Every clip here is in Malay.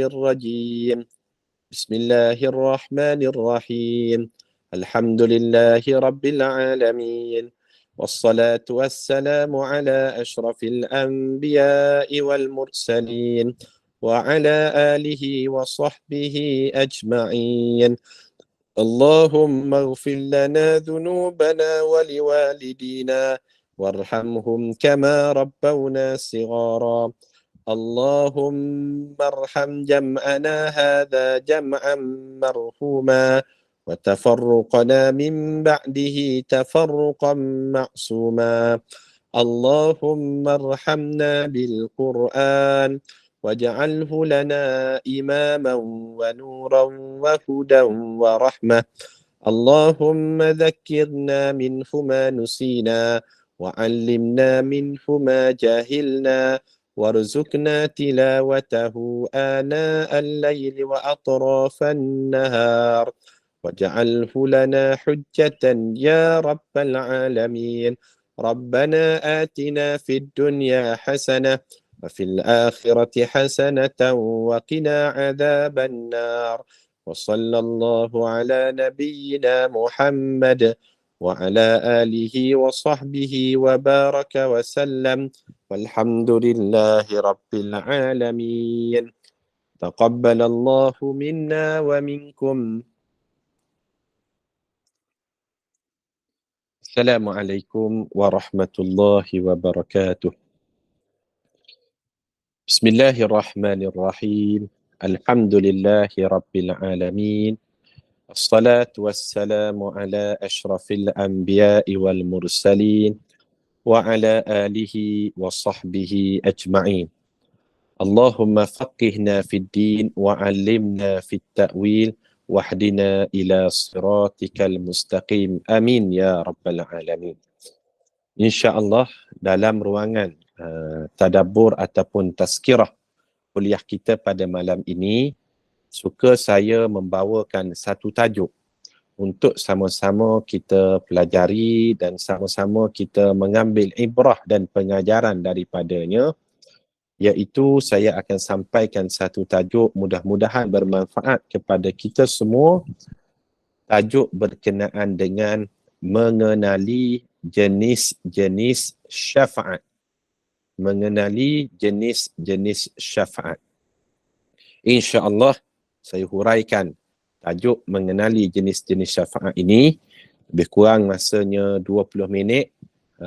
الرجيم بسم الله الرحمن الرحيم الحمد لله رب العالمين والصلاة والسلام على أشرف الأنبياء والمرسلين وعلى آله وصحبه أجمعين اللهم اغفر لنا ذنوبنا ولوالدينا وارحمهم كما ربونا صغارا اللهم ارحم جمعنا هذا جمعا مرحوما وتفرقنا من بعده تفرقا معصوما اللهم ارحمنا بالقرآن واجعله لنا إماما ونورا وهدى ورحمة اللهم ذكرنا منه ما نسينا وعلمنا منه ما جهلنا وارزقنا تلاوته آناء الليل وأطراف النهار واجعله لنا حجة يا رب العالمين ربنا آتنا في الدنيا حسنة وفي الآخرة حسنة وقنا عذاب النار وصلى الله على نبينا محمد وعلى آله وصحبه وبارك وسلم والحمد لله رب العالمين تقبل الله منا ومنكم السلام عليكم ورحمة الله وبركاته بسم الله الرحمن الرحيم الحمد لله رب العالمين الصلاة والسلام على أشرف الأنبياء والمرسلين وعلى آله وصحبه أجمعين اللهم فقهنا في الدين وعلمنا في التأويل واهدنا إلى صراطك المستقيم آمين يا رب العالمين. InsyaAllah dalam ruangan tadabbur ataupun tazkirah kuliah kita pada malam ini, suka saya membawakan satu tajuk untuk sama-sama kita pelajari dan sama-sama kita mengambil ibrah dan pengajaran daripadanya, iaitu saya akan sampaikan satu tajuk mudah-mudahan bermanfaat kepada kita semua. Tajuk berkenaan dengan mengenali jenis-jenis syafaat. Mengenali jenis-jenis syafaat. InsyaAllah saya huraikan tajuk mengenali jenis-jenis syafaat ini, lebih kurang masanya 20 minit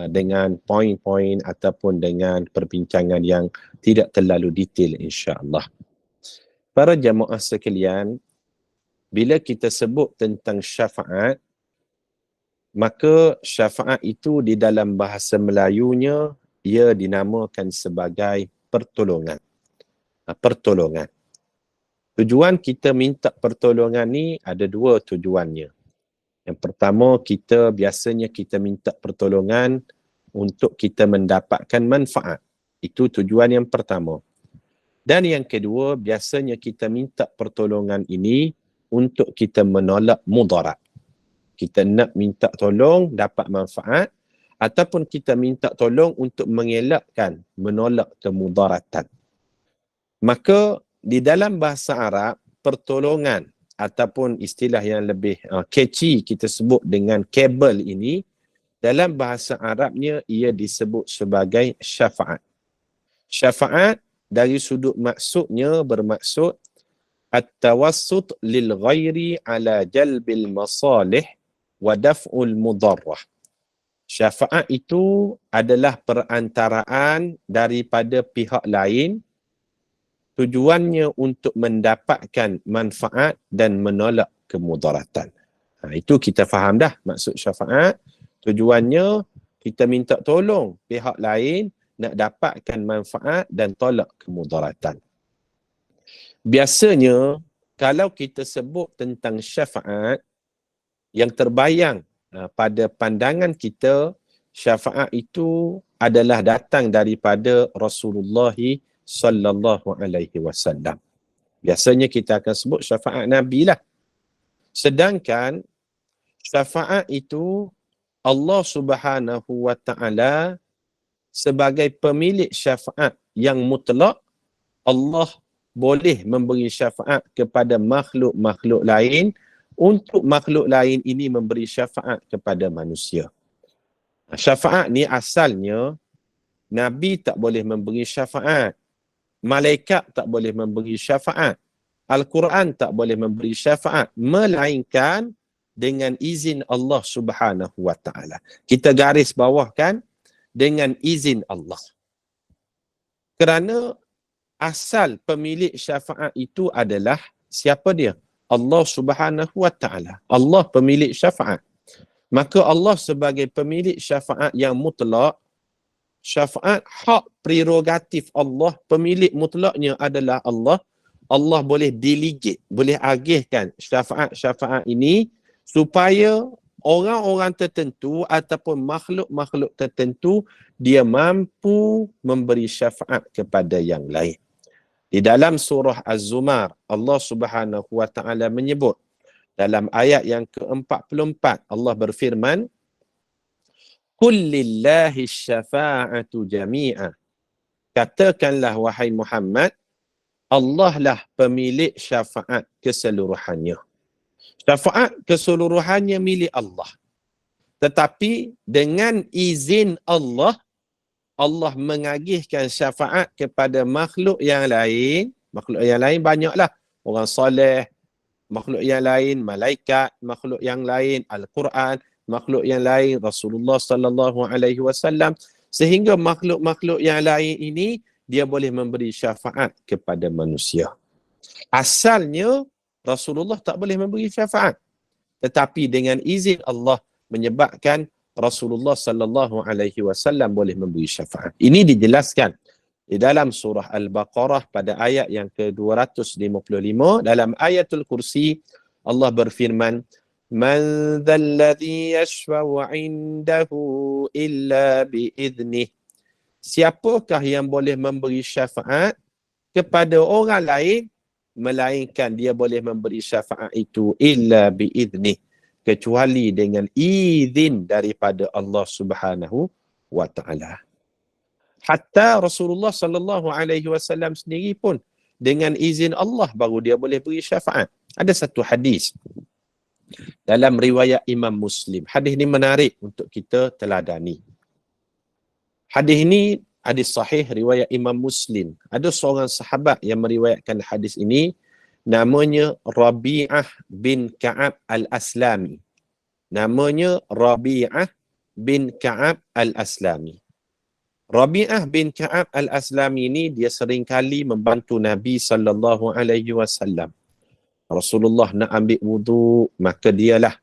dengan poin-poin ataupun dengan perbincangan yang tidak terlalu detail insya-Allah. Para jamaah sekalian, bila kita sebut tentang syafaat, maka syafaat itu di dalam bahasa Melayunya ia dinamakan sebagai pertolongan. Pertolongan. Tujuan kita minta pertolongan ni ada dua tujuannya. Yang pertama, biasanya kita minta pertolongan untuk kita mendapatkan manfaat. Itu tujuan yang pertama. Dan yang kedua, biasanya kita minta pertolongan ini untuk kita menolak mudarat. Kita nak minta tolong dapat manfaat, ataupun kita minta tolong untuk menolak kemudaratan. Maka di dalam bahasa Arab, pertolongan ataupun istilah yang lebih catchy kita sebut dengan kabel ini, dalam bahasa Arabnya ia disebut sebagai syafaat. Syafaat dari sudut maksudnya bermaksud at-tawassut lil ghairi ala jalbil masalih wa daf'ul mudarrah. Syafaat itu adalah perantaraan daripada pihak lain, tujuannya untuk mendapatkan manfaat dan menolak kemudaratan. Itu kita faham dah maksud syafaat. Tujuannya kita minta tolong pihak lain nak dapatkan manfaat dan tolak kemudaratan. Biasanya kalau kita sebut tentang syafaat, yang terbayang pada pandangan kita, syafaat itu adalah datang daripada Rasulullah sallallahu alaihi wasallam. Biasanya kita akan sebut syafaat Nabi lah. Sedangkan syafaat itu Allah Subhanahu wa taala sebagai pemilik syafaat yang mutlak, Allah boleh memberi syafaat kepada makhluk-makhluk lain untuk makhluk lain ini memberi syafaat kepada manusia. Syafaat ni asalnya Nabi tak boleh memberi syafaat. Malaikat tak boleh memberi syafaat. Al-Quran tak boleh memberi syafaat. Melainkan dengan izin Allah Subhanahu wa ta'ala. Kita garis bawahkan dengan izin Allah. Kerana asal pemilik syafaat itu adalah siapa dia? Allah Subhanahu wa ta'ala. Allah pemilik syafaat. Maka Allah sebagai pemilik syafaat yang mutlak, syafaat hak prerogatif Allah, pemilik mutlaknya adalah Allah. Allah boleh delegate, boleh agihkan syafaat-syafaat ini supaya orang-orang tertentu ataupun makhluk-makhluk tertentu dia mampu memberi syafaat kepada yang lain. Di dalam surah Az-Zumar, Allah Subhanahu wa ta'ala menyebut dalam ayat yang ke-44, Allah berfirman, "Qul lillahi syafa'atu jami'a." Katakanlah wahai Muhammad, Allah lah pemilik syafaat keseluruhannya. Syafaat keseluruhannya milik Allah. Tetapi dengan izin Allah, Allah mengagihkan syafaat kepada makhluk yang lain. Makhluk yang lain banyaklah. Orang soleh, makhluk yang lain, malaikat, makhluk yang lain, Al-Quran, makhluk yang lain, Rasulullah sallallahu alaihi wasallam, sehingga makhluk-makhluk yang lain ini dia boleh memberi syafaat kepada manusia. Asalnya Rasulullah tak boleh memberi syafaat, tetapi dengan izin Allah menyebabkan Rasulullah sallallahu alaihi wasallam boleh memberi syafaat. Ini dijelaskan di dalam surah Al-Baqarah pada ayat yang ke-255. Dalam ayatul kursi Allah berfirman, "Man dzalladzi yashfa'u 'indahu illa bi'idnih." Siapakah yang boleh memberi syafaat kepada orang lain melainkan dia boleh memberi syafaat itu illa bi'idnih, kecuali dengan izin daripada Allah Subhanahu wa ta'ala. Hatta Rasulullah sallallahu alaihi wasallam sendiri pun dengan izin Allah baru dia boleh beri syafaat. Ada satu hadis dalam riwayat Imam Muslim. Hadis ini menarik untuk kita teladani. Hadis ini hadis sahih riwayat Imam Muslim. Ada seorang sahabat yang meriwayatkan hadis ini, namanya Rabi'ah bin Ka'ab al-Aslami. Namanya Rabi'ah bin Ka'ab al-Aslami. Rabi'ah bin Ka'ab al-Aslami ini dia seringkali membantu Nabi sallallahu alaihi wasallam. Rasulullah nak ambil wudu, maka dialah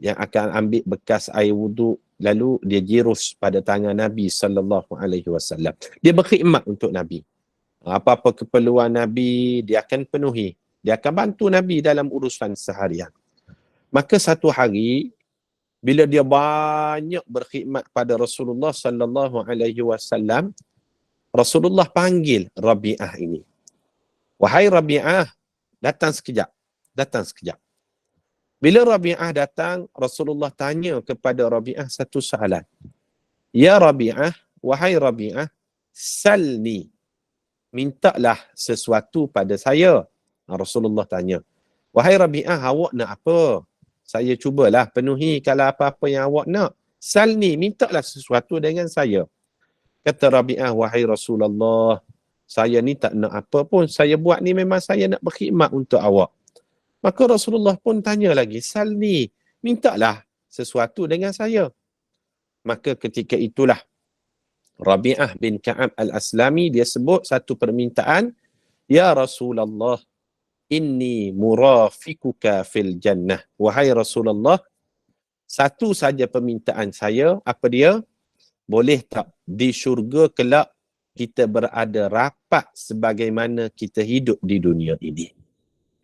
yang akan ambil bekas air wudu, lalu dia jirus pada tangan Nabi sallallahu alaihi wasallam. Dia berkhidmat untuk Nabi. Apa-apa keperluan Nabi dia akan penuhi. Dia akan bantu Nabi dalam urusan seharian. Maka satu hari bila dia banyak berkhidmat pada Rasulullah sallallahu alaihi wasallam, Rasulullah panggil Rabi'ah ini. "Wahai Rabi'ah, datang sekejap. Datang sekejap." Bila Rabi'ah datang, Rasulullah tanya kepada Rabi'ah satu soalan. "Ya Rabi'ah, wahai Rabi'ah, salni. Mintalah sesuatu pada saya." Rasulullah tanya, "Wahai Rabi'ah, awak nak apa? Saya cubalah penuhi kalau apa-apa yang awak nak. Salni, mintalah sesuatu dengan saya." Kata Rabi'ah, "Wahai Rasulullah, saya ni tak nak apa pun. Saya buat ni memang saya nak berkhidmat untuk awak." Maka Rasulullah pun tanya lagi, "Salni, mintalah sesuatu dengan saya." Maka ketika itulah Rabi'ah bin Ka'ab al-Aslami dia sebut satu permintaan, "Ya Rasulullah, inni murafikuka fil jannah." Wahai Rasulullah, satu saja permintaan saya, apa dia? Boleh tak di syurga kelak kita berada rapat sebagaimana kita hidup di dunia ini?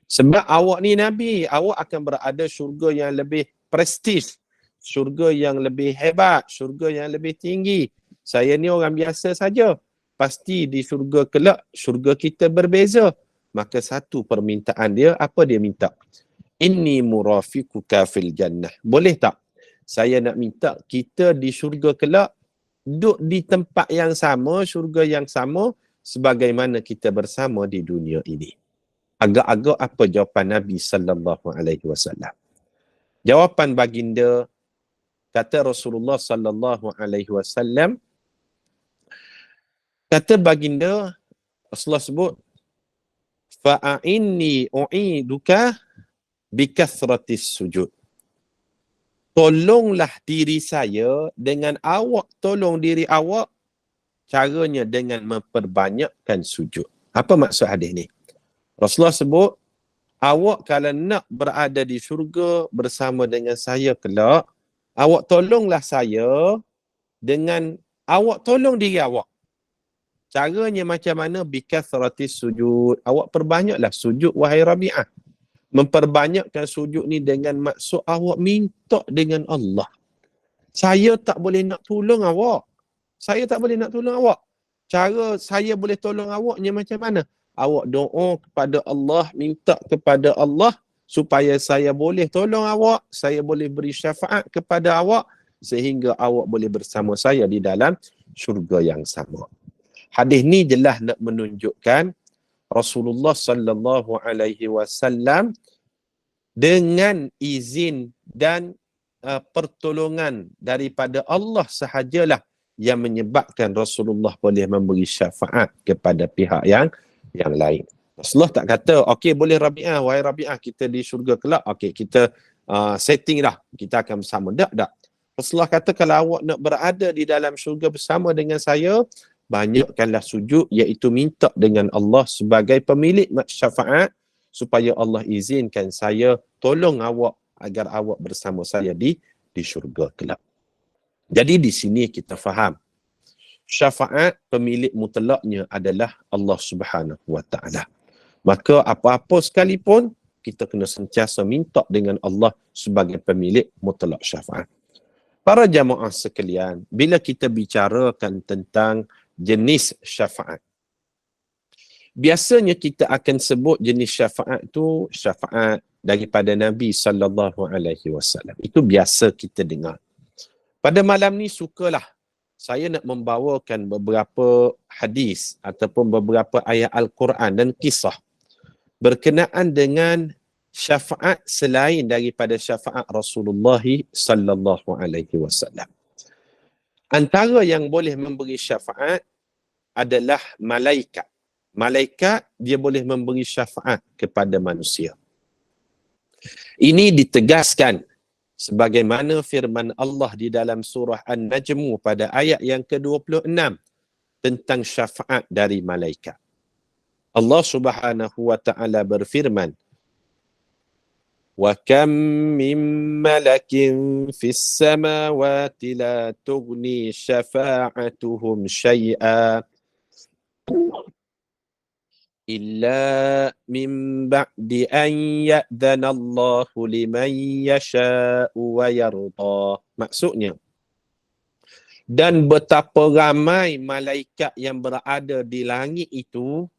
Sebab awak ni Nabi, awak akan berada syurga yang lebih prestis, syurga yang lebih hebat, syurga yang lebih tinggi. Saya ni orang biasa saja. Pasti di syurga kelak, syurga kita berbeza. Maka satu permintaan dia, apa dia minta? "Inni murafikuka fil jannah." Boleh tak? Saya nak minta kita di syurga kelak, duduk di tempat yang sama, syurga yang sama, sebagaimana kita bersama di dunia ini. Agak-agak apa jawapan Nabi sallallahu alaihi wasallam? Jawapan baginda, kata Rasulullah sallallahu alaihi wasallam, kata baginda, Rasulullah sebut, fa'inni u'iduka bikathratis sujud. Tolonglah diri saya dengan awak tolong diri awak, caranya dengan memperbanyakkan sujud. Apa maksud hadis ni? Rasulullah sebut, awak kalau nak berada di syurga bersama dengan saya kelak, awak tolonglah saya dengan awak tolong diri awak. Caranya macam mana? Bikathratis sujud. Awak perbanyaklah sujud, wahai Rabi'ah. Memperbanyakkan sujud ni dengan maksud awak minta dengan Allah. Saya tak boleh nak tolong awak. Saya tak boleh nak tolong awak. Cara saya boleh tolong awaknya macam mana? Awak doa kepada Allah, minta kepada Allah supaya saya boleh tolong awak, saya boleh beri syafaat kepada awak sehingga awak boleh bersama saya di dalam syurga yang sama. Hadis ni jelas nak menunjukkan Rasulullah sallallahu alaihi wasallam dengan izin dan pertolongan daripada Allah sahajalah yang menyebabkan Rasulullah boleh memberi syafaat kepada pihak yang lain. Rasulullah tak kata, okey boleh Rabi'ah, wahai Rabi'ah, kita di syurga kelak, okey kita setting dah, kita akan bersama. Tak. Rasulullah kata, kalau awak nak berada di dalam syurga bersama dengan saya, banyakkanlah sujud, iaitu minta dengan Allah sebagai pemilik syafaat supaya Allah izinkan saya tolong awak agar awak bersama saya di syurga kelak. Jadi di sini kita faham syafaat pemilik mutlaknya adalah Allah Subhanahu wa taala. Maka apa-apa sekalipun kita kena sentiasa minta dengan Allah sebagai pemilik mutlak syafaat. Para jamaah sekalian, bila kita bicarakan tentang jenis syafaat, biasanya kita akan sebut jenis syafaat tu syafaat daripada Nabi sallallahu alaihi wasallam. Itu biasa kita dengar. Pada malam ni sukalah saya nak membawakan beberapa hadis ataupun beberapa ayat Al-Quran dan kisah berkenaan dengan syafaat selain daripada syafaat Rasulullah sallallahu alaihi wasallam. Antara yang boleh memberi syafaat adalah malaikat. Malaikat dia boleh memberi syafaat kepada manusia. Ini ditegaskan sebagaimana firman Allah di dalam surah An-Najm pada ayat yang ke-26 tentang syafaat dari malaikat. Allah Subhanahu wa taala berfirman, وَكَمْ مِنْ مَلَكٍ فِي السَّمَاوَاتِ لَا تُغْنِي شَفَاعَتُهُمْ شَيْئًا إِلَّا مِنْ بَعْدِ أَنْ يَأْذَنَ اللَّهُ لِمَنْ يَشَاءُ وَيَرْضَى. Maksudnya, dan betapa ramai malaikat yang berada di langit itu,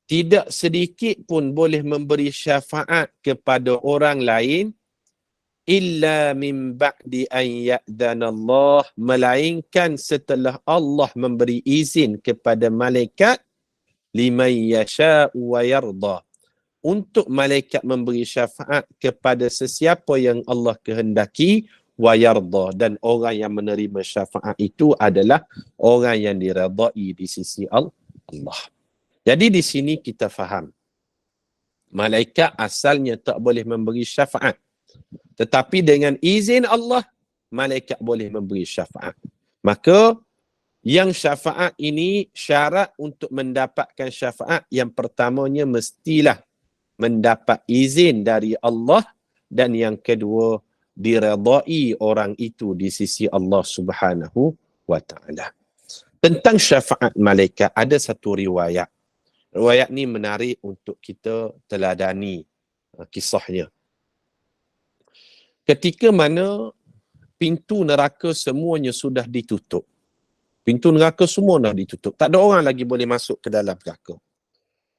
tidak sedikit pun boleh memberi syafaat kepada orang lain illa min ba'di an ya'dana Allah, melainkan setelah Allah memberi izin kepada malaikat liman yasha'u wa yarda, untuk malaikat memberi syafaat kepada sesiapa yang Allah kehendaki, wa yarda, dan orang yang menerima syafaat itu adalah orang yang diredai di sisi Allah. Jadi di sini kita faham, malaikat asalnya tak boleh memberi syafaat. Tetapi dengan izin Allah, malaikat boleh memberi syafaat. Maka yang syafaat ini, syarat untuk mendapatkan syafaat yang pertamanya mestilah mendapat izin dari Allah, dan yang kedua diredai orang itu di sisi Allah Subhanahu wa taala. Tentang syafaat malaikat ada satu riwayat. Riwayat ni menarik untuk kita teladani kisahnya. Ketika mana pintu neraka semuanya sudah ditutup. Pintu neraka semua dah ditutup. Tak ada orang lagi boleh masuk ke dalam neraka.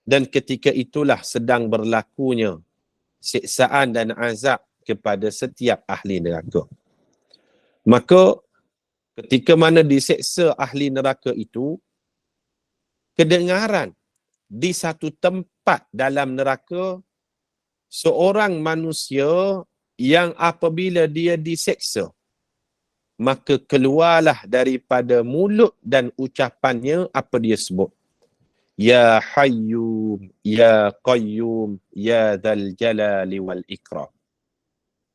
Dan ketika itulah sedang berlakunya siksaan dan azab kepada setiap ahli neraka. Maka ketika mana diseksa ahli neraka itu, kedengaran di satu tempat dalam neraka seorang manusia yang apabila dia diseksa, maka keluarlah daripada mulut dan ucapannya apa dia sebut. Ya Hayyum, Ya Qayyum, Ya Dzal Jalali wal Ikram.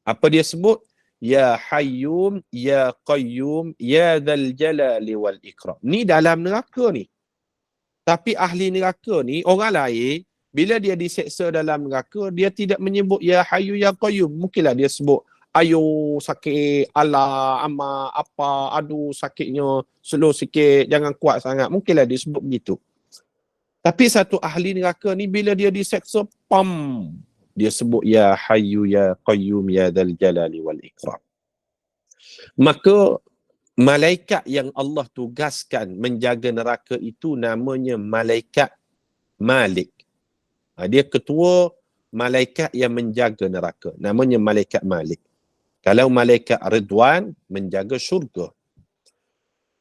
Apa dia sebut? Ya Hayyum, Ya Qayyum, Ya Dzal Jalali wal Ikram. Ni dalam neraka ni. Tapi ahli neraka ni, orang lain, bila dia diseksa dalam neraka, dia tidak menyebut Ya Hayyu Ya Qayyum. Mungkinlah dia sebut, ayo sakit, Allah, ama, apa, aduh sakitnya, slow sikit, jangan kuat sangat. Mungkinlah dia sebut begitu. Tapi satu ahli neraka ni, bila dia diseksa, pam, dia sebut Ya Hayyu Ya Qayyum Ya Dzal Jalali wal Ikram. Maka malaikat yang Allah tugaskan menjaga neraka itu namanya malaikat Malik. Dia ketua malaikat yang menjaga neraka. Namanya malaikat Malik. Kalau malaikat Ridwan menjaga syurga.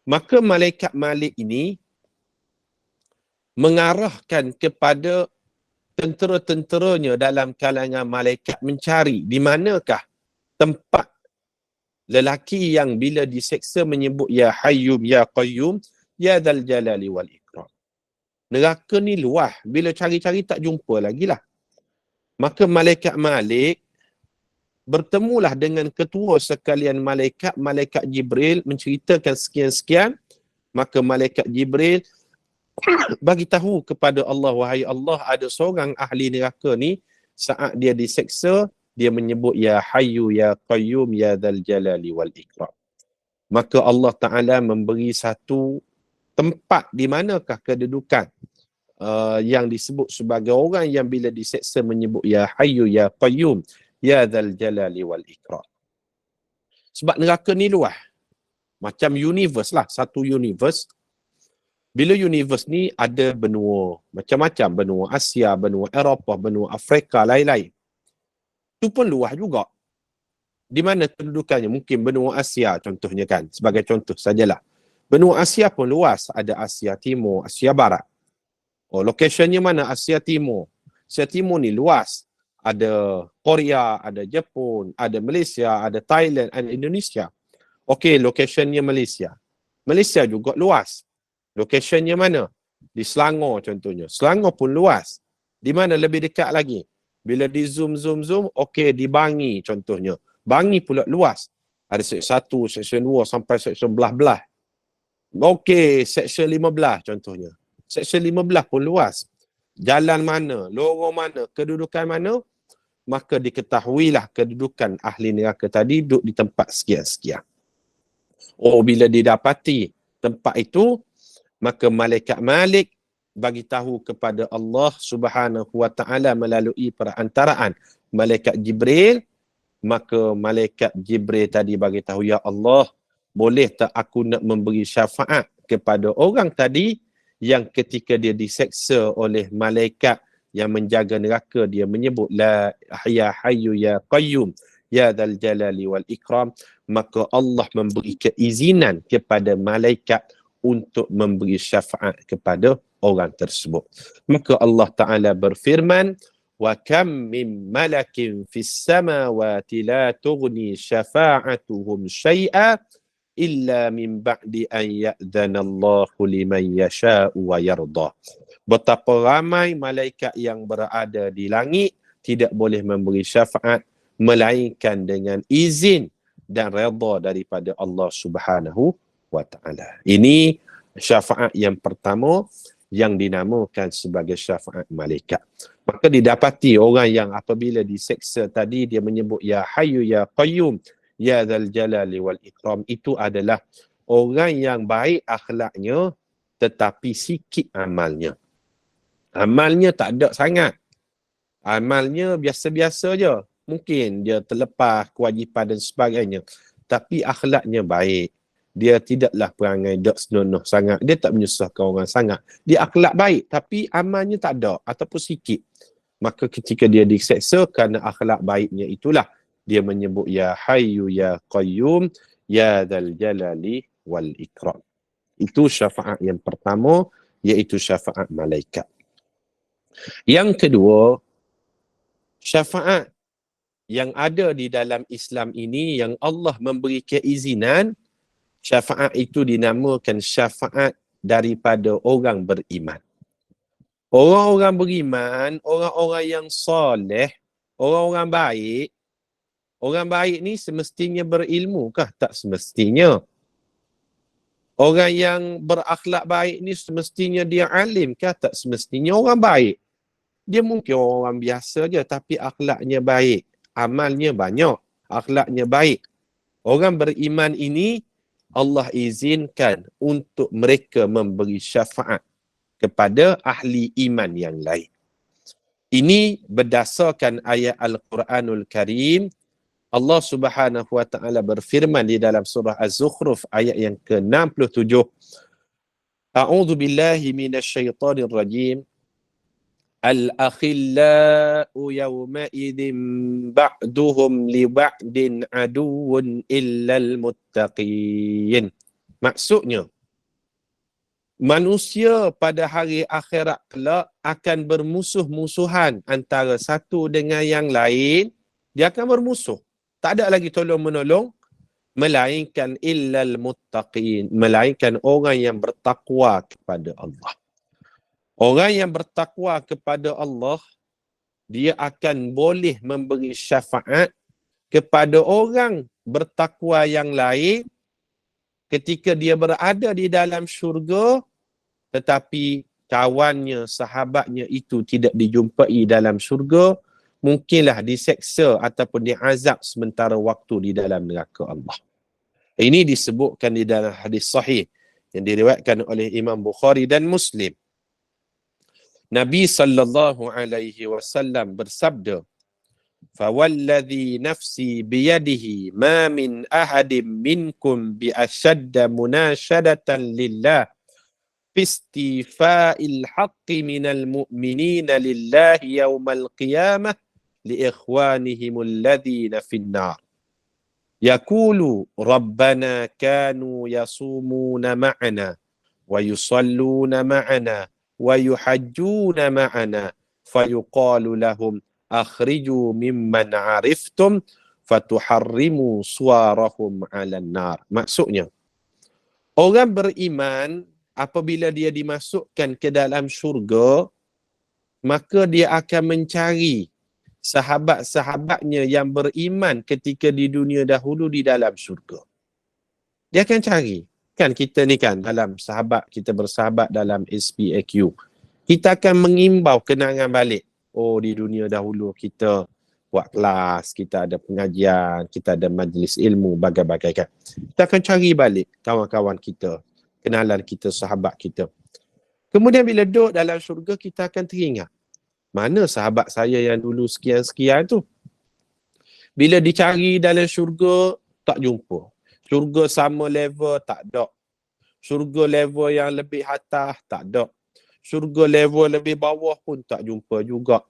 Maka malaikat Malik ini mengarahkan kepada tentera-tenteranya dalam kalangan malaikat mencari di manakah tempat lelaki yang bila diseksa menyebut Ya Hayyum Ya Qayyum Ya Dzal Jalali wal Ikram. Neraka ni luah, bila cari-cari tak jumpa lagi lah. Maka malaikat Malik bertemulah dengan ketua sekalian malaikat, malaikat Jibril, menceritakan sekian-sekian. Maka malaikat Jibril bagi tahu kepada Allah, wahai Allah, ada seorang ahli neraka ni, saat dia diseksa, dia menyebut Ya Hayyu Ya Qayyum Ya Dzal Jalali wal Ikram. Maka Allah Ta'ala memberi satu tempat di manakah kedudukan yang disebut sebagai orang yang bila diseksa menyebut Ya Hayyu Ya Qayyum Ya Dzal Jalali wal Ikram. Sebab neraka ni luas. Macam universe lah, satu universe. Bila universe ni ada benua, macam-macam, benua Asia, benua Eropah, benua Afrika, lain-lain. Itu pun luas juga. Di mana kedudukannya? Mungkin benua Asia contohnya kan, sebagai contoh sajalah. Benua Asia pun luas, ada Asia Timur, Asia Barat. Oh, locationnya mana? Asia Timur. Asia Timur ni luas. Ada Korea, ada Jepun, ada Malaysia, ada Thailand, ada Indonesia. Okey, locationnya Malaysia. Malaysia juga luas. Locationnya mana? Di Selangor contohnya. Selangor pun luas. Di mana lebih dekat lagi? Bila di zoom, okey, di Bangi contohnya. Bangi pula luas. Ada section 1, section 2 sampai section belah-belah. Okey, section 15 contohnya. Section 15 pun luas. Jalan mana, lorong mana, kedudukan mana, maka diketahuilah kedudukan ahli neraka tadi duduk di tempat sekian-sekian. Oh, bila didapati tempat itu, maka malaikat Malik bagi tahu kepada Allah Subhanahu wa Ta'ala melalui perantaraan malaikat Jibril. Maka malaikat Jibril tadi bagi tahu, Ya Allah, boleh tak aku nak memberi syafaat kepada orang tadi yang ketika dia diseksa oleh malaikat yang menjaga neraka, dia menyebut La Ya Hayyu Ya Qayyum Ya Dzal Jalali wal Ikram. Maka Allah memberi keizinan kepada malaikat untuk memberi syafaat kepada orang tersebut. Maka Allah Ta'ala berfirman, wa kam min malakin fis samawati la tughni syafa'atuhum syai'a illa min ba'di an ya'dhana Allahu liman yasha'u wa yarda. Betapa ramai malaikat yang berada di langit tidak boleh memberi syafaat melainkan dengan izin dan redha daripada Allah Subhanahu wa Ta'ala. Ini syafaat yang pertama yang dinamakan sebagai syafaat malaikat. Maka didapati orang yang apabila diseksa tadi dia menyebut Ya Hayyu Ya Qayyum Ya Dzal Jalali wal Ikram, itu adalah orang yang baik akhlaknya tetapi sikit amalnya. Amalnya tak ada sangat. Amalnya biasa-biasa je. Mungkin dia terlepas kewajipan dan sebagainya. Tapi akhlaknya baik. Dia tidaklah perangai dak senonoh sangat. Dia tak menyusahkan orang sangat. Dia akhlak baik tapi amalnya tak ada ataupun sikit. Maka ketika dia diseksa kerana akhlak baiknya itulah dia menyebut Ya Hayyu Ya Qayyum Ya Dzal Jalali wal Ikram. Itu syafaat yang pertama iaitu syafaat malaikat. Yang kedua, syafaat yang ada di dalam Islam ini yang Allah memberi keizinan, syafaat itu dinamakan syafaat daripada orang beriman. Orang-orang beriman, orang-orang yang soleh, orang-orang baik ni semestinya berilmu kah? Tak semestinya. Orang yang berakhlak baik ni semestinya dia alim kah? Tak semestinya. Orang baik, dia mungkin orang biasa je tapi akhlaknya baik. Amalnya banyak, akhlaknya baik. Orang beriman ini Allah izinkan untuk mereka memberi syafaat kepada ahli iman yang lain. Ini berdasarkan ayat Al-Quranul Karim. Allah Subhanahu wa taala berfirman di dalam surah Az-Zukhruf ayat yang ke-67. A'udzu billahi minasyaitonir rajim. Al-akhillau yawma'idhin ba'duhum li ba'din aduwwun illal muttaqin. Maksudnya, manusia pada hari akhirat kelak akan bermusuh-musuhan antara satu dengan yang lain. Dia akan bermusuh. Tak ada lagi tolong-menolong, melainkan illal muttaqin, melainkan orang yang bertakwa kepada Allah. Orang yang bertakwa kepada Allah, dia akan boleh memberi syafaat kepada orang bertakwa yang lain ketika dia berada di dalam syurga, tetapi kawannya, sahabatnya itu tidak dijumpai dalam syurga, mungkinlah diseksa ataupun diazab sementara waktu di dalam neraka Allah. Ini disebutkan di dalam hadis sahih yang diriwayatkan oleh Imam Bukhari dan Muslim. Nabi sallallahu alaihi wasallam bersabda, "Fawalladhi nafsi biyadihi ma min ahadin minkum bi ashadda munashadatan lillah fi istifa'il haqqi minal mu'minina lillahi yawmal qiyamah li ikhwanihim alladhina fin nar. Yaqulu rabbana kanu yasumuna ma'ana wa yusalluna ma'ana wa yuhajjuna ma'ana fayuqalu lahum akhriju mimman ariftum fatuharrimu suwarahum 'alan nar." Maksudnya, orang beriman apabila dia dimasukkan ke dalam syurga, maka dia akan mencari sahabat-sahabatnya yang beriman ketika di dunia dahulu di dalam syurga. Dia akan cari. Kan kita ni kan dalam sahabat, kita bersahabat dalam SPAQ. Kita akan mengimbau kenangan balik. Oh, di dunia dahulu kita buat kelas, kita ada pengajian, kita ada majlis ilmu, bagai-bagai kan. Kita akan cari balik kawan-kawan kita, kenalan kita, sahabat kita. Kemudian bila duduk dalam syurga, kita akan teringat. Mana sahabat saya yang dulu sekian-sekian tu? Bila dicari dalam syurga, tak jumpa. Syurga sama level, tak ada. Syurga level yang lebih atas, tak ada. Syurga level lebih bawah pun tak jumpa juga.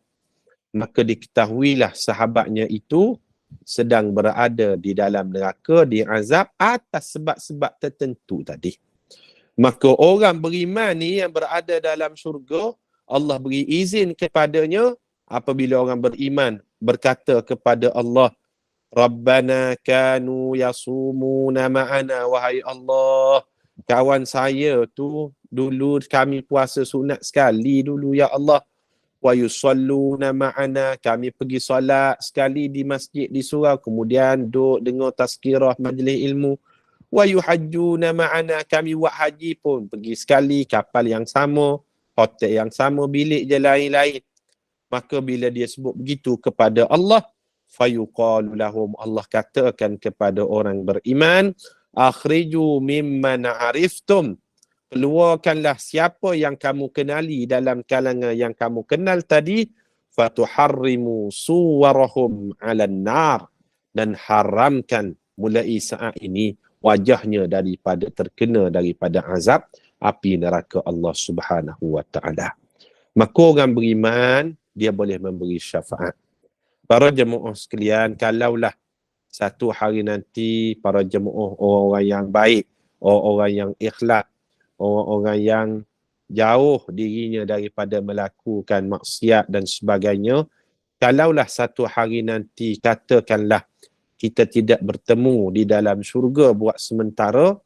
Maka diketahuilah sahabatnya itu sedang berada di dalam neraka, diazab atas sebab-sebab tertentu tadi. Maka orang beriman ni yang berada dalam syurga, Allah beri izin kepadanya apabila orang beriman berkata kepada Allah, Rabbana kanu yasumuna ma'ana, wahai Allah, kawan saya tu dulu kami puasa sunat sekali dulu ya Allah. Wa yusalluna ma'ana, kami pergi solat sekali di masjid di surau, kemudian duduk dengar tazkirah majlis ilmu. Wa yuhajjuna ma'ana, kami buat haji pun pergi sekali, kapal yang sama, hotel yang sama, bilik je lain-lain. Maka bila dia sebut begitu kepada Allah, fayuqalu lahum, Allah katakan kepada orang beriman, akhriju mimman ariftum, keluarkanlah siapa yang kamu kenali dalam kalangan yang kamu kenal tadi, fatuharrimu suwarahum 'alan nar, dan haramkan mulai saat ini wajahnya daripada terkena daripada azab api neraka Allah Subhanahu wa taala. Maka orang beriman dia boleh memberi syafaat. Para jemaah sekalian, kalaulah satu hari nanti para jemaah orang-orang yang baik, orang-orang yang ikhlas, orang-orang yang jauh dirinya daripada melakukan maksiat dan sebagainya, kalaulah satu hari nanti katakanlah kita tidak bertemu di dalam syurga buat sementara,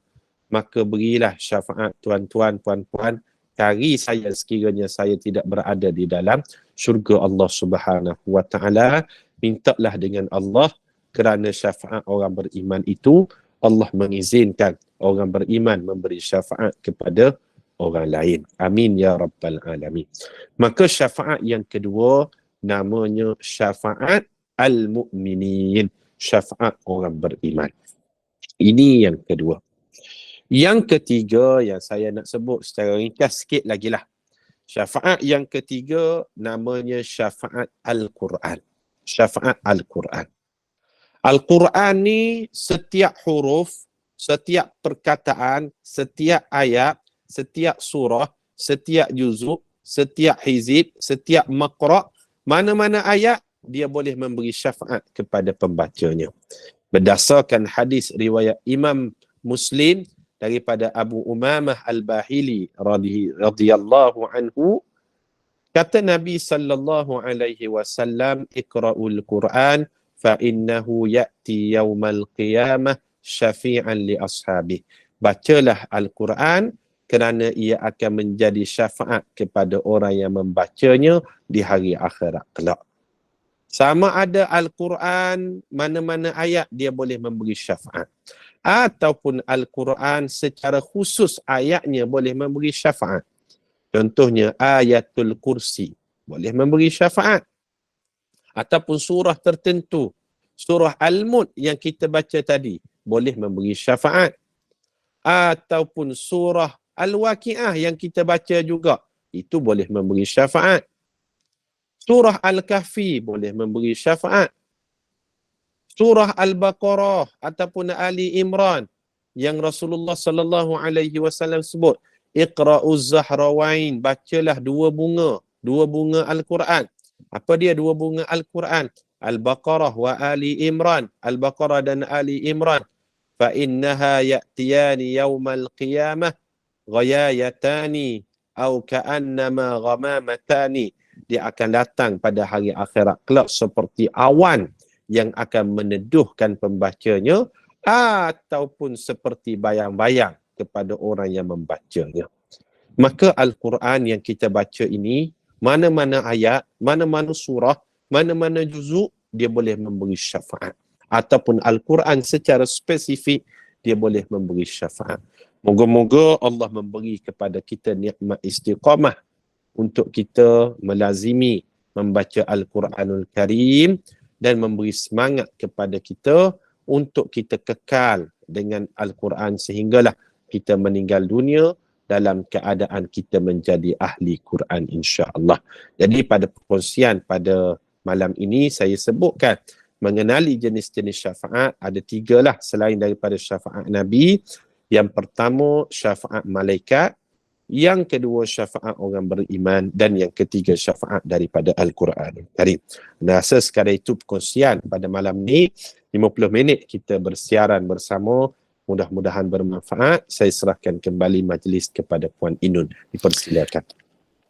maka berilah syafaat tuan-tuan, puan-puan, cari saya sekiranya saya tidak berada di dalam syurga Allah Subhanahu wa taala. Mintalah dengan Allah, kerana syafaat orang beriman itu Allah mengizinkan orang beriman memberi syafaat kepada orang lain. Amin ya rabbal alamin. Maka syafaat yang kedua namanya syafaat al-mu'minin, syafaat orang beriman. Ini yang kedua. Yang ketiga yang saya nak sebut secara ringkas sikit lagi lah. Syafaat yang ketiga namanya syafaat Al-Quran. Syafaat Al-Quran. Al-Quran ni setiap huruf, setiap perkataan, setiap ayat, setiap surah, setiap juzuk, setiap hizib, setiap maqra', mana-mana ayat, dia boleh memberi syafaat kepada pembacanya. Berdasarkan hadis riwayat Imam Muslim daripada Abu Umamah Al-Bahili radhiyallahu anhu, kata Nabi sallallahu alaihi wasallam, iqra'ul Quran fa innahu ya'ti yaumal qiyamah syafi'an li ashabih. Bacalah Al-Quran kerana ia akan menjadi syafaat kepada orang yang membacanya di hari akhirat kelak. Sama ada Al-Quran, mana-mana ayat dia boleh memberi syafaat. Ataupun Al-Quran secara khusus ayatnya boleh memberi syafaat. Contohnya ayatul kursi boleh memberi syafaat. Ataupun surah tertentu. Surah Al-Mulk yang kita baca tadi boleh memberi syafaat. Ataupun surah Al-Waqi'ah yang kita baca juga, itu boleh memberi syafaat. Surah Al-Kahfi boleh memberi syafaat. Surah Al-Baqarah ataupun Ali Imran yang Rasulullah sallallahu alaihi wasallam sebut, Iqra'uz Zahrawain, bacalah dua bunga Al-Quran. Apa dia dua bunga Al-Quran? Al-Baqarah wa Ali Imran. Al-Baqarah dan Ali Imran. Fa innaha ya'tiyani yawmal qiyamah ghayayatani au ka'annama ghamamatani. Dia akan datang pada hari akhirat kelak seperti awan yang akan meneduhkan pembacanya ataupun seperti bayang-bayang kepada orang yang membacanya. Maka Al-Quran yang kita baca ini, mana-mana ayat, mana-mana surah, mana-mana juzuk, dia boleh memberi syafaat. Ataupun Al-Quran secara spesifik, dia boleh memberi syafaat. Moga-moga Allah memberi kepada kita nikmat istiqamah untuk kita melazimi membaca Al-Quranul Karim dan memberi semangat kepada kita untuk kita kekal dengan Al-Quran sehinggalah kita meninggal dunia dalam keadaan kita menjadi ahli Quran insya-Allah. Jadi pada perkongsian pada malam ini saya sebutkan mengenali jenis-jenis syafaat, ada 3 lah selain daripada syafaat Nabi. Yang pertama syafaat malaikat, yang kedua syafaat orang beriman, dan yang ketiga syafaat daripada Al-Quran Karim. Rasa sekadar itu perkongsian pada malam ni. 50 minit kita bersiaran bersama, mudah-mudahan bermanfaat. Saya serahkan kembali majlis kepada Puan Inun. Dipersilakan.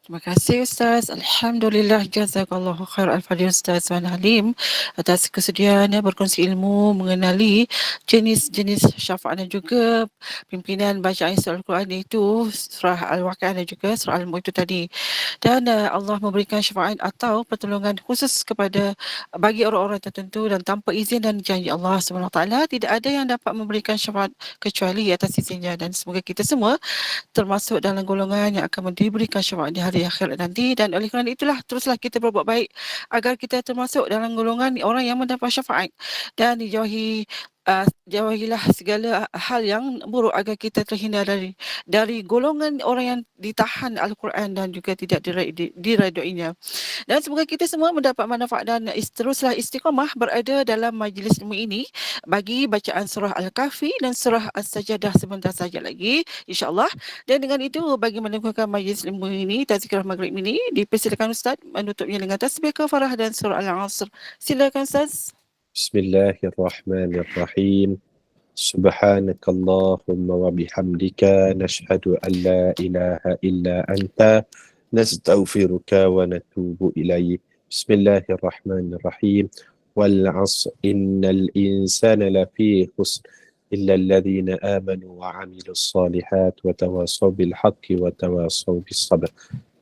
Terima kasih Ustaz. Alhamdulillah, jazakallahu khair al-fadhil Ustaz Wan Halim atas kesediaannya berkongsi ilmu mengenali jenis-jenis syafaat dan juga pimpinan bacaan surah Al-Quran, itu surah Al-Waqi'ah dan juga surah Al-Mulk itu tadi. Dan Allah memberikan syafaat atau pertolongan khusus kepada bagi orang-orang tertentu dan tanpa izin dan janji Allah SWT. Tidak ada yang dapat memberikan syafaat kecuali atas izinnya, dan semoga kita semua termasuk dalam golongan yang akan diberikan syafaat di hari akhirat nanti. Dan oleh kerana itulah, teruslah kita berbuat baik agar kita termasuk dalam golongan orang yang mendapat syafaat, dan jauhilah segala hal yang buruk agar kita terhindar dari golongan orang yang ditahan Al-Quran dan juga tidak diredainya. Dan semoga kita semua mendapat manfaat dan teruslah istiqamah berada dalam majlis ilmu ini bagi bacaan surah Al-Kahfi dan surah As-Sajadah sebentar saja lagi, insya-Allah. Dan dengan itu, bagi menyempurnakan majlis ilmu ini, tazkirah maghrib ini, dipersilakan Ustaz menutupnya dengan tasbih kafarah dan surah Al-Asr. Silakan Ustaz. Bismillahirrahmanirrahim. Subhanakallahumma wa bihamdika nashhadu an la ilaha illa anta nastaghfiruka wa natubu ilaik. Bismillahirrahmanirrahim. Wal 'asr innal insana lafi khusr illa alladhina amanu wa 'amilus solihat wa tawassaw bil haqqi wa tawassaw bis sabr.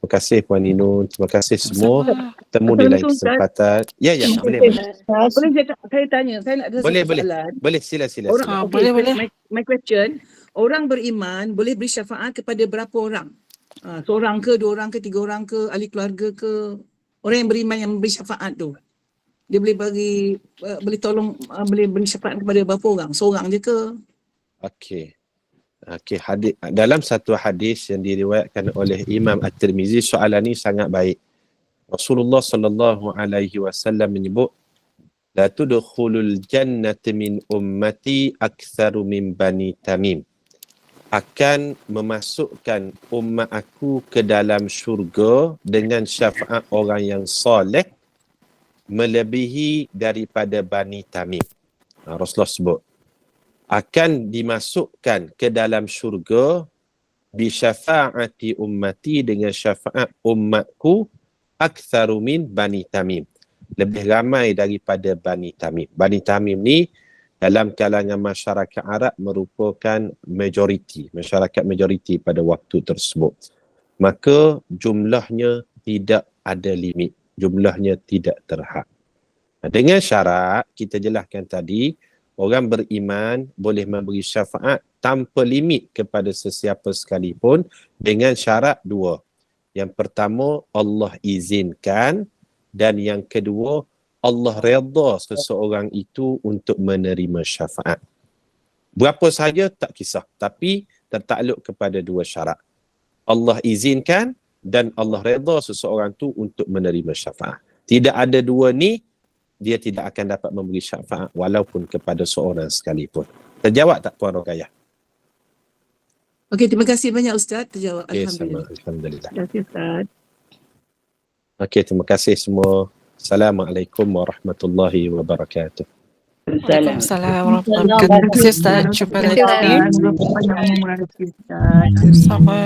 Terima kasih Puan Ninun, terima kasih semua. Ketemu di lain kesempatan. Ya, boleh. Boleh saya tanya, saya nak ada Boleh, satu soalan. Boleh, sila. Orang, boleh. My question, orang beriman boleh beri syafaat kepada berapa orang? Seorang ke, 2 orang ke, 3 orang ke, ahli keluarga ke? Orang yang beriman yang memberi syafaat tu, dia boleh bagi, boleh tolong, boleh beri syafaat kepada berapa orang? Seorang je ke? Okey, hadis, dalam satu hadis yang diriwayatkan oleh Imam At-Tirmizi, soalan ini sangat baik. Rasulullah sallallahu alaihi wasallam menyebut, la tudkhulul jannata min ummati aktsaru min bani Tamim. Akan memasukkan umat aku ke dalam syurga dengan syafaat orang yang soleh melebihi daripada Bani Tamim. Rasulullah sebut akan dimasukkan ke dalam syurga bi syafaati ummati, dengan syafaat umatku, aktsaru min Bani Tamim, lebih ramai daripada Bani Tamim. Bani Tamim ni dalam kalangan masyarakat Arab merupakan masyarakat majoriti pada waktu tersebut. Maka jumlahnya tidak ada limit, jumlahnya tidak terhad. Dengan syarat kita jelaskan tadi, orang beriman boleh memberi syafaat tanpa limit kepada sesiapa sekalipun dengan syarat 2. Yang pertama, Allah izinkan, dan yang kedua, Allah redha seseorang itu untuk menerima syafaat. Berapa sahaja tak kisah, tapi tertakluk kepada 2 syarat. Allah izinkan dan Allah redha seseorang itu untuk menerima syafaat. Tidak ada 2 ni, dia tidak akan dapat memberi syafaat walaupun kepada seorang sekalipun. Terjawab tak Puan Rokayah? Okey, terima kasih banyak Ustaz. Terjawab. Okay, Alhamdulillah. Alhamdulillah. Terima kasih Ustaz. Okey, terima kasih semua. Assalamualaikum warahmatullahi wabarakatuh. Waalaikumsalam warahmatullahi wabarakatuh. Terima kasih Ustaz. Jumpa lagi. Terima kasih Ustaz. Sama.